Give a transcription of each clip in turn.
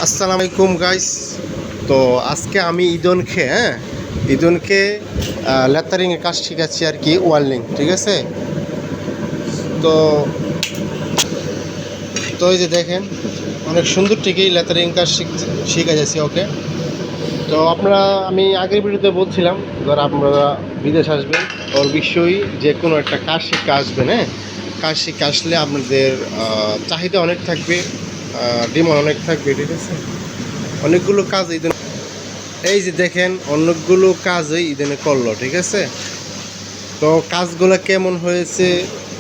আসসালামু আলাইকুম গাইস। তো আজকে আমি ঈদনকে লেটারিংয়ের কাজ শিখাচ্ছি আর কি, ওয়ার্লিং, ঠিক আছে। তো তো এই যে দেখেন, অনেক সুন্দর ঠিকই লেটারিং কাজ শিখা যাচ্ছে ওকে। তো আমি আগের ভিডিওতে বলছিলাম, ধর আপনারা বিদেশ আসবেন ওর বিষয়ই যে কোনো একটা কাজ শিখে আসবেন, হ্যাঁ। কাজ শিখে আসলে আপনাদের চাহিদা অনেক থাকবে, ডিমান্ড অনেক থাকবে, ঠিক আছে। অনেকগুলো কাজ এই যে দেখেন, অনেকগুলো কাজই ইদানে করলো, ঠিক আছে। তো কাজগুলো কেমন হয়েছে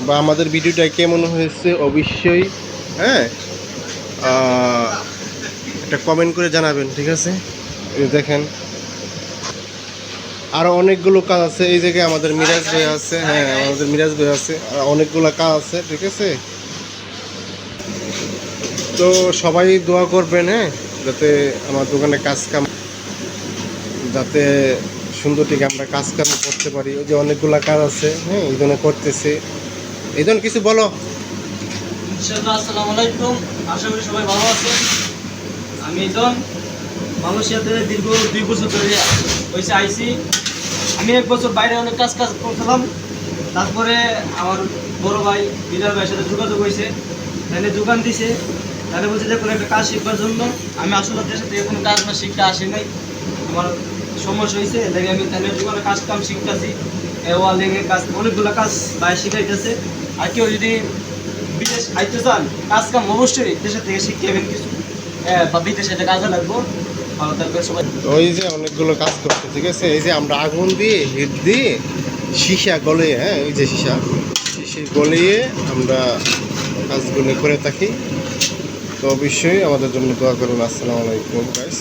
বা আমাদের ভিডিওটা কেমন হয়েছে অবশ্যই, হ্যাঁ, একটা কমেন্ট করে জানাবেন, ঠিক আছে। এই দেখেন আরও অনেকগুলো কাজ আছে। এই জায়গায় আমাদের মিরাজ ভাই আছে, হ্যাঁ, আমাদের মিরাজ ভাই আছে, আর অনেকগুলো কাজ আছে, ঠিক আছে। তো সবাই দোয়া করবেন, হ্যাঁ, যাতে আমার দোকানে কাজ কাম, যাতে সুন্দর থেকে আমরা কাজ কাম করতে পারি। ওই যে অনেকগুলো কাজ আছে, হ্যাঁ, এই জন্য করতেছি। এই জন্য কিছু বলো। ইনশাআল্লাহ, আসসালামু আলাইকুম। আশা করি সবাই ভালো আছেন। আমি একজন মালয়েশিয়াতে দীর্ঘ 2 বছর ধরে হয়েছে আইসি। আমি 1 বছর বাইরে অনেক কাজ করছিলাম। তারপরে আমার বড় ভাই বিলাল ভাইয়ের সাথে যোগাযোগ হয়েছে, তাহলে দোকান দিছে। তাহলে বলছে যে কোনো একটা কাজ শিখবার জন্য। আমি আসলে দেশে থেকে কোনো কাজ না শিখতে আসি নাই, আমার সমস্যা হয়েছে, দেখে আমি তাহলে দোকানে কাজ কাম শিখতেছি। ওয়ার্লিংয়ের কাজ, অনেকগুলো কাজ ভাই শিখাইতেছে। আর কেউ যদি বিদেশ আইতে চান, কাজ কাম অবশ্যই দেশের থেকে শিখতে কিছু, বা বিদেশে একটা কাজে লাগবো। ভালো থাকবেন সবাই। ওই যে অনেকগুলো কাজ করতে, ঠিক আছে। এই যে আমরা আগুন দিয়ে হিট দিয়ে সীসা গলিয়ে, হ্যাঁ, ওই যে সীসা গলিয়ে আমরা কাজগুলো করে থাকি। তো অবশ্যই আমাদের জন্য দোয়া করুন। আসসালামু আলাইকুম গাইস।